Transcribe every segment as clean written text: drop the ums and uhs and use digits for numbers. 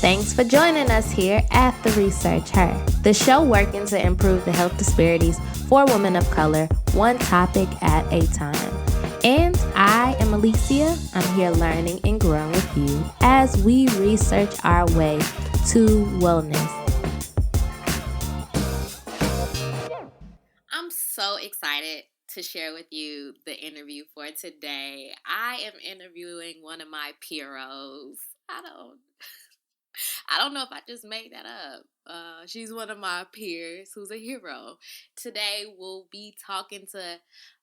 Thanks for joining us here at The Research Her, the show working to improve the health disparities for women of color, one topic at a time. And I am Elissia. I'm here learning and growing with you as we research our way to wellness. I'm so excited to share with you the interview for today. I am interviewing one of my heroes. I don't know if I just made that up. She's one of my peers who's a hero. Today we'll be talking to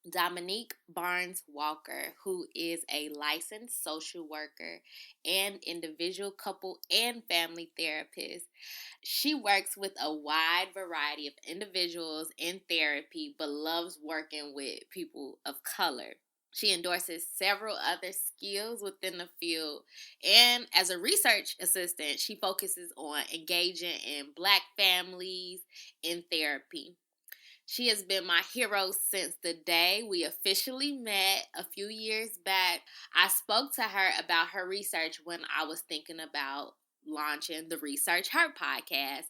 Dominique Barnes-Walker, who is a licensed social worker and individual, couple, and family therapist. She works with a wide variety of individuals in therapy, but loves working with people of color. She endorses several other skills within the field. And as a research assistant, she focuses on engaging in Black families in therapy. She has been my hero since the day we officially met a few years back. I spoke to her about her research when I was thinking about launching the Research Her podcast.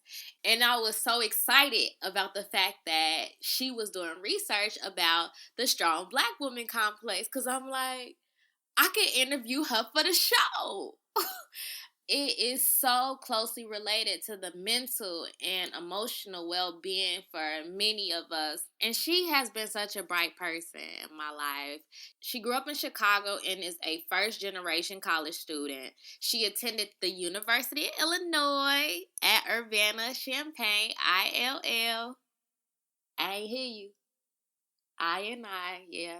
And I was so excited about the fact that she was doing research about the strong Black woman complex, because I'm like, I could interview her for the show. It is so closely related to the mental and emotional well-being for many of us. And she has been such a bright person in my life. She grew up in Chicago and is a first-generation college student. She attended the University of Illinois at Urbana-Champaign, ILL. I ain't hear you. Yeah.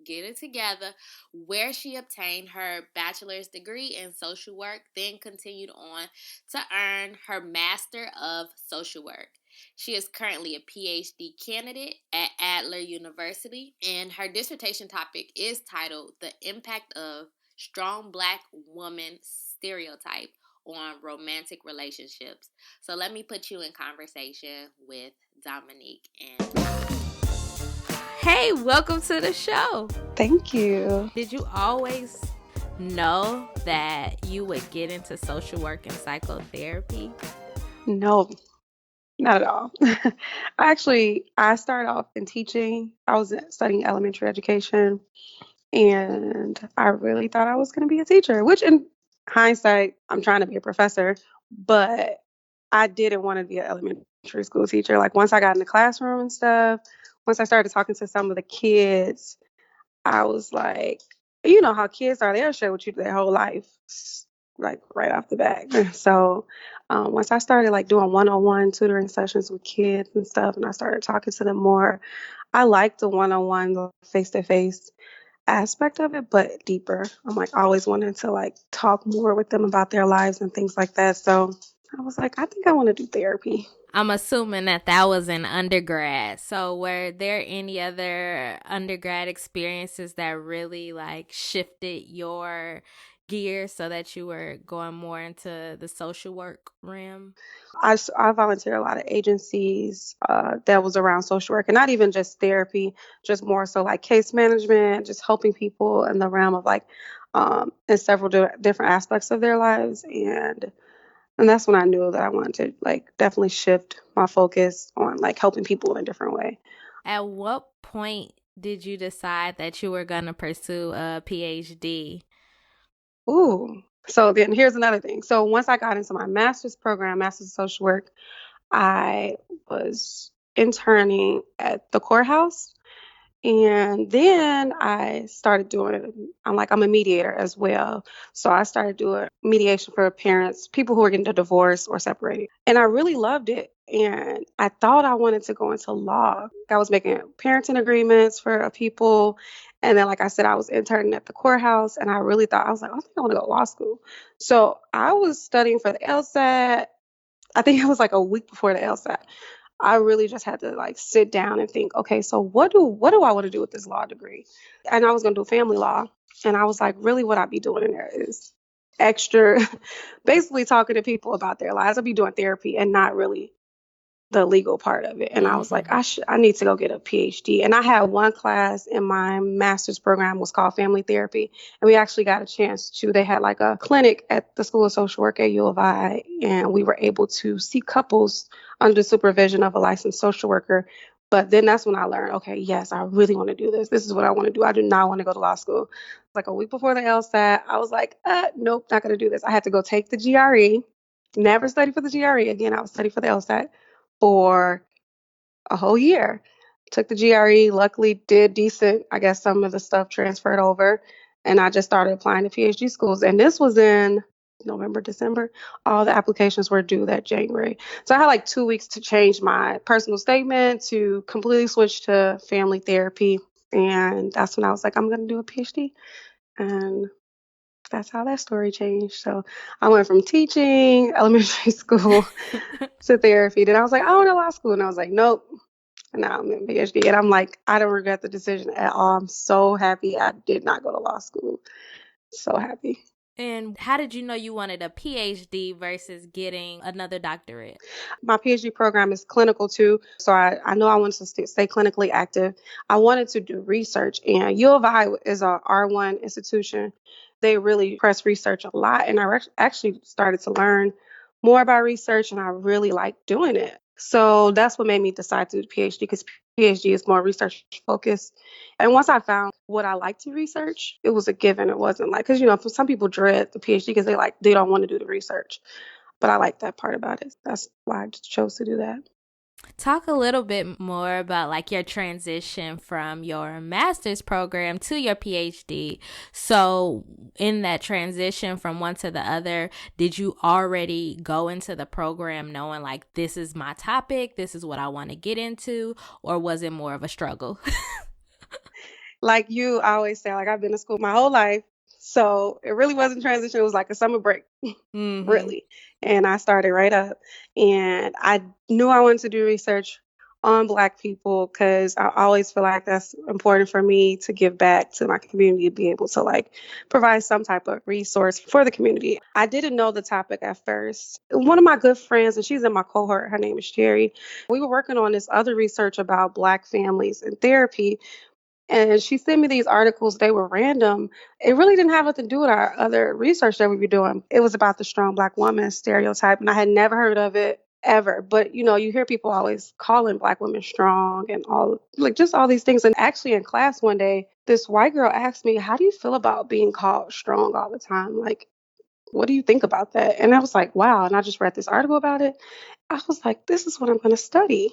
Get it together, where she obtained her bachelor's degree in social work, then continued on to earn her Master of Social Work. She is currently a Ph.D. candidate at Adler University, and her dissertation topic is titled The Impact of Strong Black Woman Stereotype on Romantic Relationships. So let me put you in conversation with Dominique and Hey, welcome to the show. Thank you. Did you always know that you would get into social work and psychotherapy? No, not at all. I started off in teaching. I was studying elementary education, and I really thought I was going to be a teacher, which in hindsight, I'm trying to be a professor, but I didn't want to be an elementary school teacher. Like once I got in the classroom and stuff, once I started talking to some of the kids, I was like, you know how kids are, they'll share with you their whole life, like right off the bat. So once I started like doing one-on-one tutoring sessions with kids and stuff, and I started talking to them more, I liked the one-on-one, face-to-face aspect of it, but deeper. I'm like always wanting to like talk more with them about their lives and things like that. So I was like, I think I want to do therapy. I'm assuming that was in undergrad. So were there any other undergrad experiences that really like shifted your gears so that you were going more into the social work realm? I volunteer a lot of agencies that was around social work, and not even just therapy, just more so like case management, just helping people in the realm of like in several different aspects of their lives. And that's when I knew that I wanted to like definitely shift my focus on like helping people in a different way. At what point did you decide that you were going to pursue a PhD? Ooh. So then here's another thing. So once I got into my master's program, master's of social work, I was interning at the courthouse. And then I started I'm a mediator as well. So I started doing mediation for parents, people who are getting a divorce or separated. And I really loved it. And I thought I wanted to go into law. I was making parenting agreements for people. And then, like I said, I was interning at the courthouse. And I really thought, I was like, I think I want to go to law school. So I was studying for the LSAT. I think it was like a week before the LSAT. I really just had to like sit down and think, okay, so what do I want to do with this law degree? And I was going to do family law. And I was like, really what I'd be doing in there is extra, basically talking to people about their lives. I'd be doing therapy and not really the legal part of it. And I was like, Mm-hmm. I need to go get a PhD. And I had one class in my master's program was called family therapy. And we actually got a chance to, they had like a clinic at the School of Social Work at U of I. And we were able to see couples under supervision of a licensed social worker. But then that's when I learned, okay, yes, I really want to do this. This is what I want to do. I do not want to go to law school. Like a week before the LSAT, I was like, nope, not going to do this. I had to go take the GRE. Never study for the GRE again. I was studying for the LSAT for a whole year. Took the GRE, luckily did decent. I guess some of the stuff transferred over. And I just started applying to PhD schools. And this was in November, December. All the applications were due that January. So I had like 2 weeks to change my personal statement to completely switch to family therapy. And that's when I was like, I'm going to do a PhD. And that's how that story changed. So I went from teaching elementary school to therapy. Then I was like, I want to law school. And I was like, nope. And now I'm in PhD. And I'm like, I don't regret the decision at all. I'm so happy I did not go to law school. So happy. And how did you know you wanted a PhD versus getting another doctorate? My PhD program is clinical too. So I know I wanted to stay clinically active. I wanted to do research. And U of I is a R1 institution. They really press research a lot. And I actually started to learn more about research and I really like doing it. So that's what made me decide to do PhD because PhD is more research focused. And once I found what I like to research, it was a given. It wasn't like, because, for some people dread the PhD because they don't want to do the research. But I like that part about it. That's why I chose to do that. Talk a little bit more about like your transition from your master's program to your PhD. So in that transition from one to the other, did you already go into the program knowing like this is my topic, this is what I want to get into, or was it more of a struggle? Like you I always say, like I've been to school my whole life. So it really wasn't transition. It was like a summer break. Mm-hmm. Really. And I started right up. And I knew I wanted to do research on Black people because I always feel like that's important for me to give back to my community, to be able to like provide some type of resource for the community. I didn't know the topic at first. One of my good friends, and she's in my cohort, her name is Sherry. We were working on this other research about Black families and therapy. And she sent me these articles. They were random. It really didn't have nothing to do with our other research that we were doing. It was about the strong Black woman stereotype, and I had never heard of it ever. But you hear people always calling Black women strong and all like just all these things. And actually, in class one day, this white girl asked me, "How do you feel about being called strong all the time? Like, what do you think about that?" And I was like, "Wow!" And I just read this article about it. I was like, "This is what I'm going to study."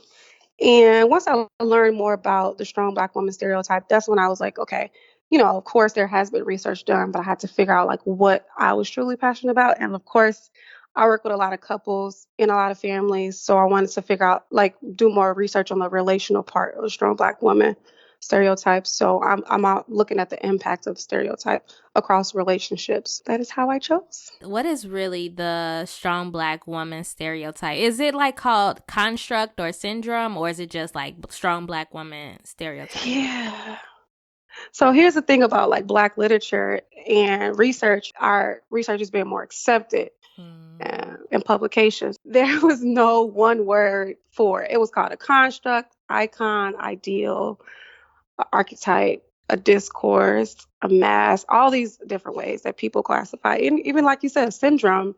And once I learned more about the strong Black woman stereotype, that's when I was like, okay, of course there has been research done, but I had to figure out like what I was truly passionate about. And of course, I work with a lot of couples in a lot of families, so I wanted to figure out like do more research on the relational part of the strong Black woman stereotypes. So I'm out looking at the impact of stereotype across relationships. That is how I chose. What is really the strong Black woman stereotype? Is it like called construct or syndrome, or is it just like strong Black woman stereotype? Yeah. So here's the thing about like Black literature and research. Our research is being more accepted Hmm. in publications. There was no one word for it. It was called a construct, icon, ideal, a archetype, a discourse, a mass, all these different ways that people classify. And even like you said, syndrome,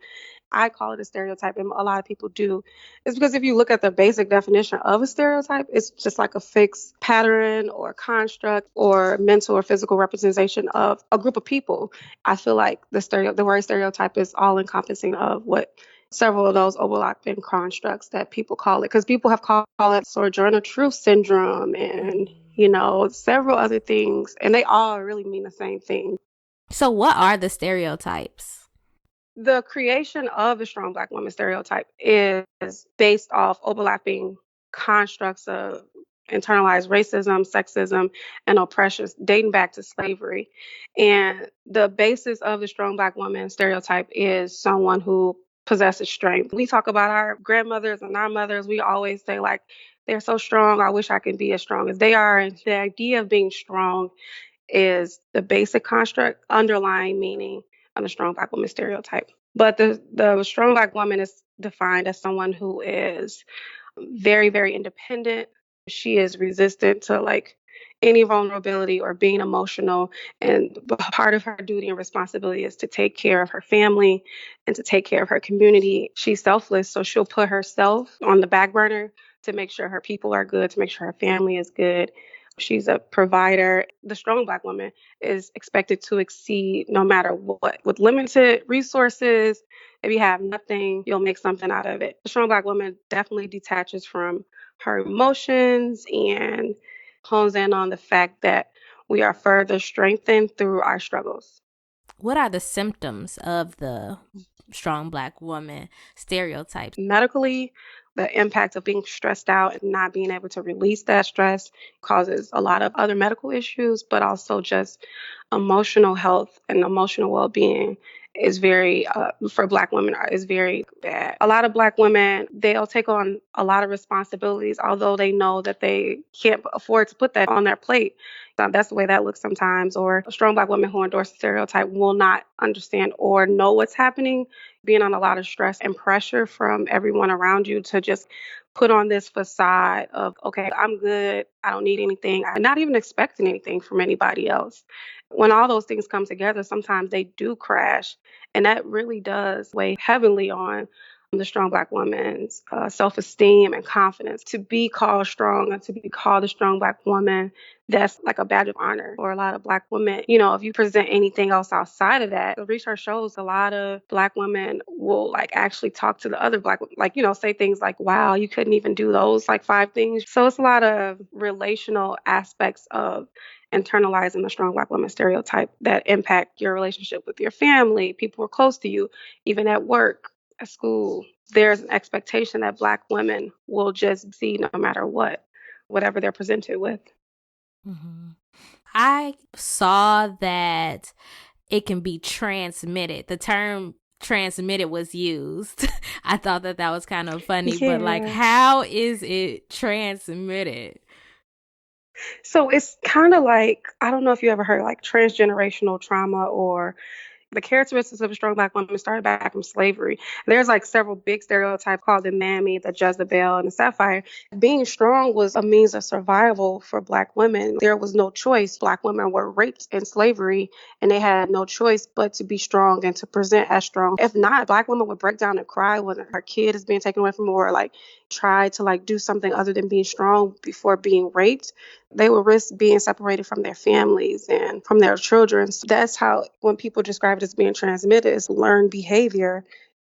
I call it a stereotype, and a lot of people do. It's because if you look at the basic definition of a stereotype, it's just like a fixed pattern or construct or mental or physical representation of a group of people. I feel like the word stereotype is all encompassing of what several of those overlapping constructs that people call it, because people have called it sojourner truth syndrome and several other things, and they all really mean the same thing. So, what are the stereotypes? The creation of the strong Black woman stereotype is based off overlapping constructs of internalized racism, sexism, and oppression dating back to slavery. And the basis of the strong Black woman stereotype is someone who possesses strength. We talk about our grandmothers and our mothers. We always say, like, they're so strong. I wish I could be as strong as they are. And the idea of being strong is the basic construct underlying meaning of the strong Black woman stereotype. But the strong Black woman is defined as someone who is very, very independent. She is resistant to like any vulnerability or being emotional. And part of her duty and responsibility is to take care of her family and to take care of her community. She's selfless, so she'll put herself on the back burner to make sure her people are good, to make sure her family is good. She's a provider. The strong Black woman is expected to exceed no matter what. With limited resources, if you have nothing, you'll make something out of it. The strong Black woman definitely detaches from her emotions and hones in on the fact that we are further strengthened through our struggles. What are the symptoms of the strong Black woman stereotype? Medically, the impact of being stressed out and not being able to release that stress causes a lot of other medical issues, but also just emotional health and emotional well-being is very for Black women is very bad. A lot of Black women, they'll take on a lot of responsibilities although they know that they can't afford to put that on their plate. That's the way that looks sometimes. Or a strong Black woman who endorse stereotype will not understand or know what's happening, being on a lot of stress and pressure from everyone around you to just put on this facade of, okay, I'm good, I don't need anything, I'm not even expecting anything from anybody else. When all those things come together, sometimes they do crash. And that really does weigh heavily on the strong Black woman's self esteem and confidence. To be called strong and to be called a strong Black woman, that's like a badge of honor for a lot of Black women. You know, if you present anything else outside of that, the research shows a lot of Black women will like actually talk to the other Black, like, you know, say things like, wow, you couldn't even do those like 5 things. So it's a lot of relational aspects of internalizing the strong Black woman stereotype that impact your relationship with your family, people who are close to you, even at work, at school. There's an expectation that Black women will just see no matter what, whatever they're presented with. Mm-hmm. I saw that it can be transmitted. The term transmitted was used. I thought that was kind of funny, but like, Yeah. how is it transmitted? So it's kind of like, I don't know if you ever heard like transgenerational trauma or the characteristics of a strong Black woman started back from slavery. There's like several big stereotypes called the Mammy, the Jezebel, and the Sapphire. Being strong was a means of survival for Black women. There was no choice. Black women were raped in slavery and they had no choice but to be strong and to present as strong. If not, Black women would break down and cry when her kid is being taken away from her or like try to like do something other than being strong before being raped. They would risk being separated from their families and from their children. So that's how, when people describe it as being transmitted, is learned behavior.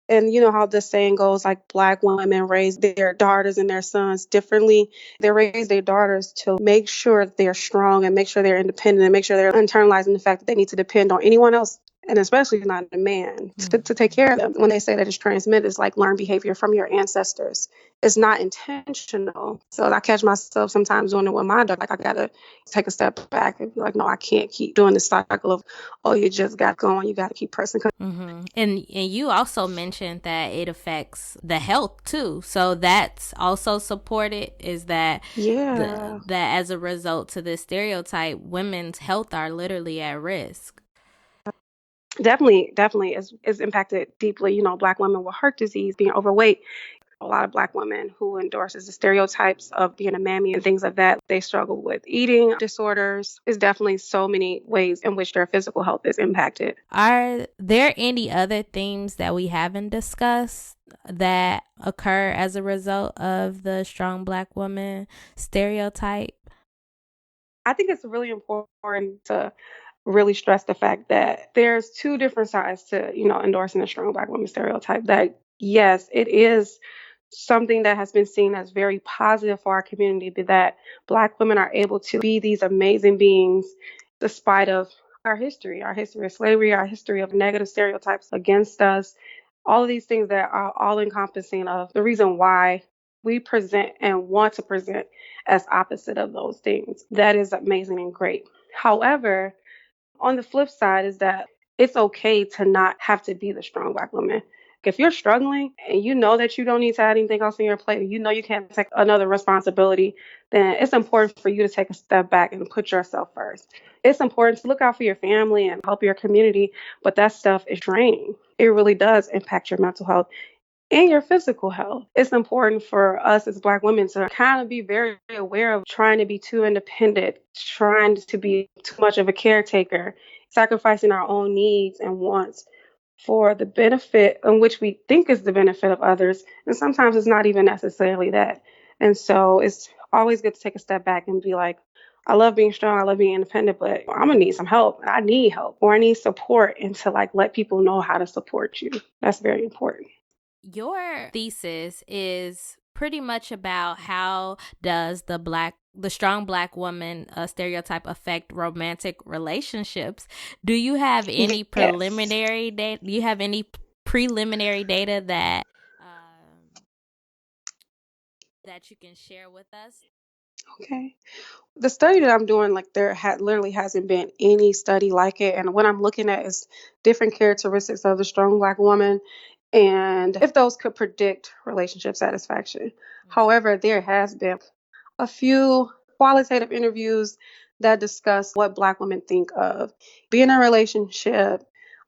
And you know how the saying goes, like Black women raise their daughters and their sons differently. They raise their daughters to make sure that they're strong and make sure they're independent and make sure they're internalizing the fact that they need to depend on anyone else, and especially not a man, to take care of them. When they say that it's transmitted, it's like learned behavior from your ancestors. It's not intentional. So I catch myself sometimes doing it with my dog. Like I gotta take a step back and be like, no, I can't keep doing this cycle of, oh, you just got going. You got to keep pressing. Mm-hmm. And you also mentioned that it affects the health too. So that's also supported. Is that Yeah. that as a result to this stereotype, women's health are literally at risk. Definitely is impacted deeply. You know, Black women with heart disease, being overweight. A lot of Black women who endorses the stereotypes of being a mammy and things like that. They struggle with eating disorders. There's definitely so many ways in which their physical health is impacted. Are there any other themes that we haven't discussed that occur as a result of the strong Black woman stereotype? I think it's really important to really stress the fact that there's two different sides to, you know, endorsing the strong Black woman stereotype. That yes, it is something that has been seen as very positive for our community, but that Black women are able to be these amazing beings despite of our history of slavery, our history of negative stereotypes against us, all of these things that are all encompassing of the reason why we present and want to present as opposite of those things. That is amazing and great. However, on the flip side is that it's okay to not have to be the strong Black woman. If you're struggling and you know that you don't need to add anything else on your plate, and you know you can't take another responsibility, then it's important for you to take a step back and put yourself first. It's important to look out for your family and help your community, but that stuff is draining. It really does impact your mental health. and your physical health. It's important for us as Black women to kind of be very aware of trying to be too independent, trying to be too much of a caretaker, sacrificing our own needs and wants for the benefit in which we think is the benefit of others. And sometimes it's not even necessarily that. And so it's always good to take a step back and be like, I love being strong, I love being independent, but I'm gonna need some help. I need help or I need support, and to like let people know how to support you. That's very important. Your thesis is pretty much about how does the strong Black woman stereotype affect romantic relationships. Do you have any Yes. preliminary data? Do you have any preliminary data that you can share with us? Okay. The study that I'm doing, like literally hasn't been any study like it. And what I'm looking at is different characteristics of the strong Black woman and if those could predict relationship satisfaction. However, there has been a few qualitative interviews that discuss what Black women think of being in a relationship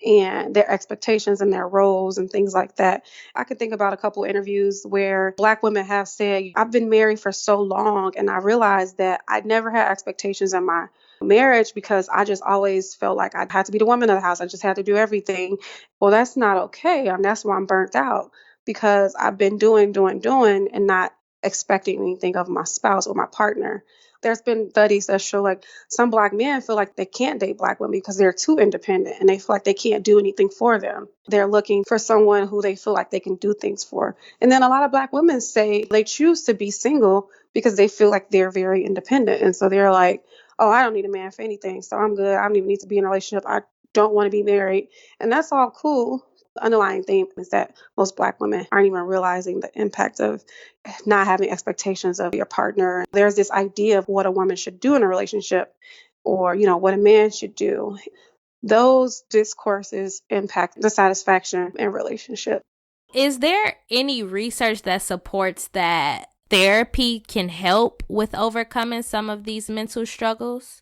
and their expectations and their roles and things like that. I could think about a couple interviews where Black women have said, I've been married for so long and I realized that I never had expectations in my marriage because I just always felt like I had to be the woman of the house. I just had to do everything. Well, that's not okay. And that's why I'm burnt out because I've been doing, and not expecting anything of my spouse or my partner. There's been studies that show like some Black men feel like they can't date Black women because they're too independent and they feel like they can't do anything for them. They're looking for someone who they feel like they can do things for. And then a lot of Black women say they choose to be single because they feel like they're very independent. And so they're like, oh, I don't need a man for anything. So I'm good. I don't even need to be in a relationship. I don't want to be married. And that's all cool. The underlying theme is that most Black women aren't even realizing the impact of not having expectations of your partner. There's this idea of what a woman should do in a relationship or, what a man should do. Those discourses impact the satisfaction in relationship. Is there any research that supports that therapy can help with overcoming some of these mental struggles?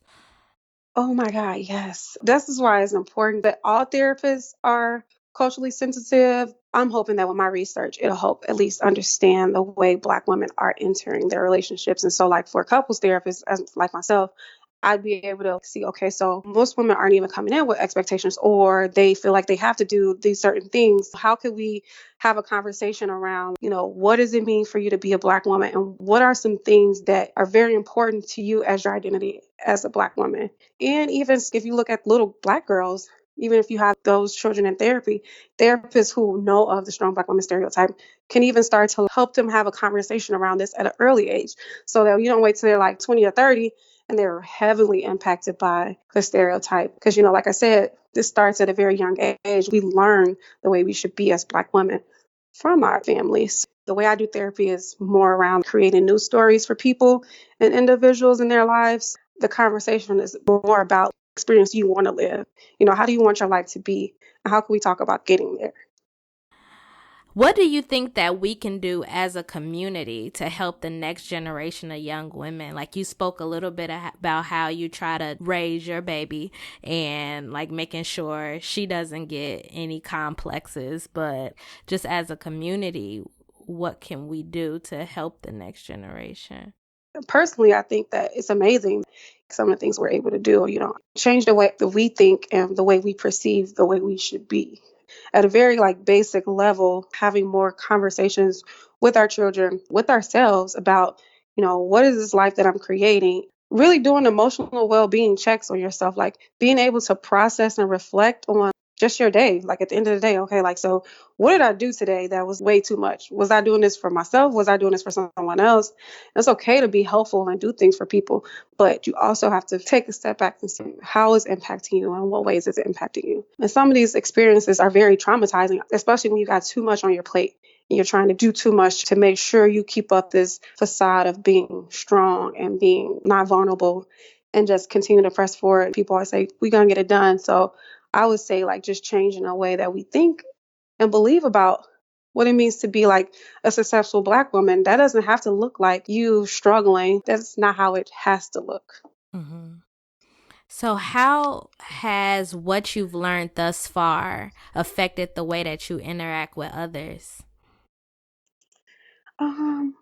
Oh my God, yes. This is why it's important that all therapists are culturally sensitive. I'm hoping that with my research, it'll help at least understand the way Black women are entering their relationships. And so, like for couples therapists, as like myself, I'd be able to see, okay, so most women aren't even coming in with expectations or they feel like they have to do these certain things. How could we have a conversation around, what does it mean for you to be a Black woman? And what are some things that are very important to you as your identity as a Black woman? And even if you look at little Black girls, even if you have those children in therapy, therapists who know of the strong Black woman stereotype can even start to help them have a conversation around this at an early age so that you don't wait till they're like 20 or 30 and they're heavily impacted by the stereotype. Because, like I said, this starts at a very young age. We learn the way we should be as Black women from our families. The way I do therapy is more around creating new stories for people and individuals in their lives. The conversation is more about experience you want to live. How do you want your life to be? And how can we talk about getting there? What do you think that we can do as a community to help the next generation of young women? Like you spoke a little bit about how you try to raise your baby and like making sure she doesn't get any complexes, but just as a community, what can we do to help the next generation? Personally, I think that it's amazing some of the things we're able to do, change the way that we think and the way we perceive the way we should be. At a very like basic level, having more conversations with our children, with ourselves about, what is this life that I'm creating? Really doing emotional well-being checks on yourself, like being able to process and reflect on just your day. Like at the end of the day, okay, like, so what did I do today that was way too much? Was I doing this for myself? Was I doing this for someone else? It's okay to be helpful and do things for people, but you also have to take a step back and see how it's impacting you and what ways is it impacting you. And some of these experiences are very traumatizing, especially when you got too much on your plate and you're trying to do too much to make sure you keep up this facade of being strong and being not vulnerable and just continue to press forward. People always say, we're going to get it done. So I would say like just changing the way that we think and believe about what it means to be like a successful Black woman. That doesn't have to look like you struggling. That's not how it has to look. Mm-hmm. So, how has what you've learned thus far affected the way that you interact with others? Um,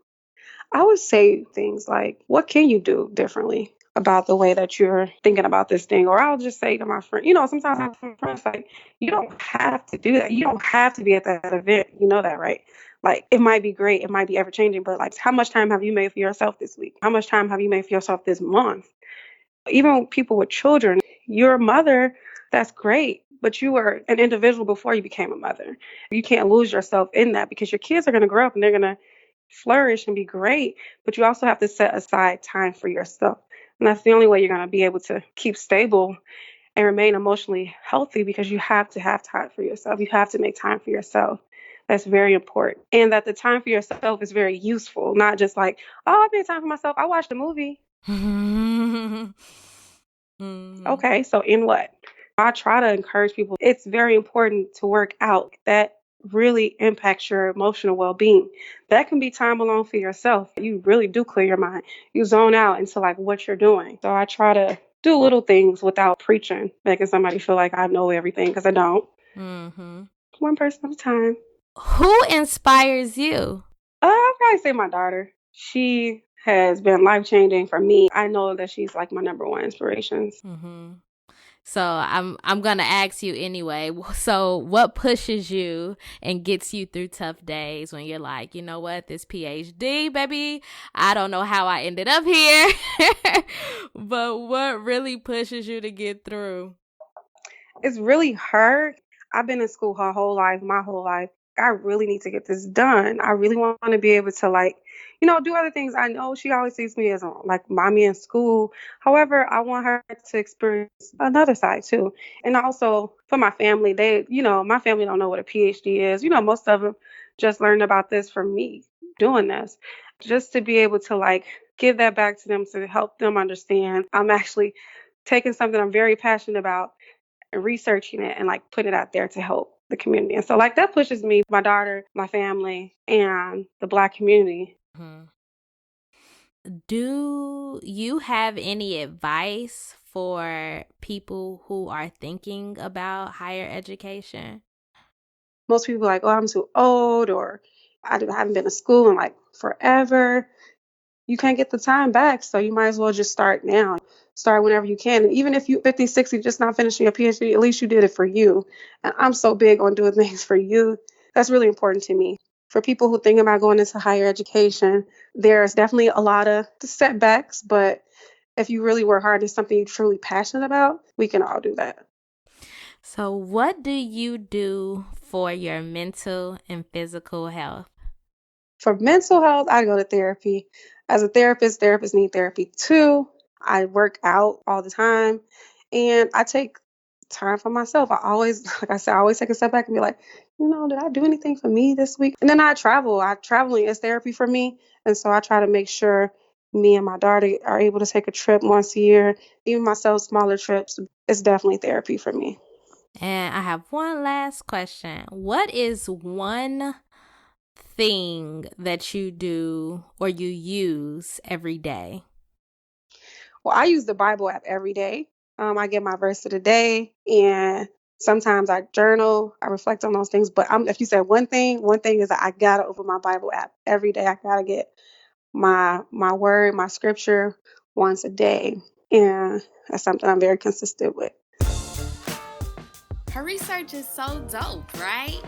I would say things like, what can you do differently about the way that you're thinking about this thing? Or I'll just say to my friend, sometimes I have some friends like, you don't have to do that. You don't have to be at that event. You know that, right? Like, it might be great. It might be ever changing, but like, how much time have you made for yourself this week? How much time have you made for yourself this month? Even people with children, your mother, that's great. But you were an individual before you became a mother. You can't lose yourself in that because your kids are going to grow up and they're going to flourish and be great, but you also have to set aside time for yourself. And that's the only way you're going to be able to keep stable and remain emotionally healthy because you have to have time for yourself. You have to make time for yourself. That's very important. And that the time for yourself is very useful, not just like, oh, I made time for myself. I watched a movie. Okay, so in what? I try to encourage people. It's very important to work out. That really impacts your emotional well-being. That can be time alone for yourself. You really do clear your mind. You zone out into like what you're doing. So I try to do little things without preaching, making somebody feel like I know everything because I don't. Mm-hmm. One person at a time. Who inspires you? I'd probably say my daughter. She has been life-changing for me. I know that she's like my number one inspiration. Mm-hmm. So I'm gonna ask you anyway. So what pushes you and gets you through tough days when you're like, you know what, this Ph.D, baby, I don't know how I ended up here, but what really pushes you to get through? It's really her. I've been in school her whole life, my whole life. I really need to get this done. I really want to be able to like, do other things. I know she always sees me as like mommy in school. However, I want her to experience another side too. And also for my family, my family don't know what a PhD is. Most of them just learned about this from me doing this. Just to be able to like give that back to them to help them understand I'm actually taking something I'm very passionate about and researching it and like put it out there to help the community. And so like that pushes me, my daughter, my family, and the Black community. Mm-hmm. Do you have any advice for people who are thinking about higher education? Most people are like, oh, I'm too old, or I haven't been to school in like forever. You can't get the time back. So you might as well just start now. Start whenever you can. And even if you 50, 60, just not finishing your PhD, at least you did it for you. And I'm so big on doing things for you. That's really important to me. For people who think about going into higher education, there's definitely a lot of setbacks, but if you really work hard and it's something you're truly passionate about, we can all do that. So what do you do for your mental and physical health? For mental health, I go to therapy. As a therapist, therapists need therapy too. I work out all the time and I take time for myself. I always, like I said, I always take a step back and be like, did I do anything for me this week? And then I travel. Traveling is therapy for me. And so I try to make sure me and my daughter are able to take a trip once a year. Even myself, smaller trips, it's definitely therapy for me. And I have one last question. What is one thing that you do or you use every day? Well, I use the Bible app every day. I get my verse of the day, and sometimes I journal. I reflect on those things. But if you said one thing is that I gotta open my Bible app every day. I gotta get my word, my scripture once a day, and that's something I'm very consistent with. Her research is so dope, right?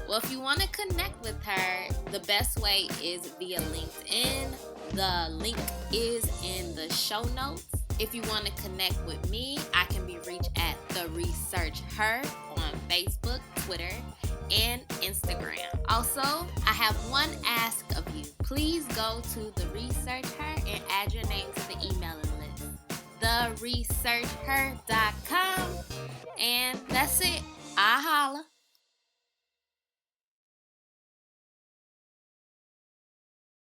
Well, if you want to connect with her, the best way is via LinkedIn. The link is in the show notes. If you want to connect with me, I can be reached at The Research Her on Facebook, Twitter, and Instagram. Also, I have one ask of you. Please go to The Research Her and add your name to the emailing list. TheResearchHer.com. And that's it. I holla.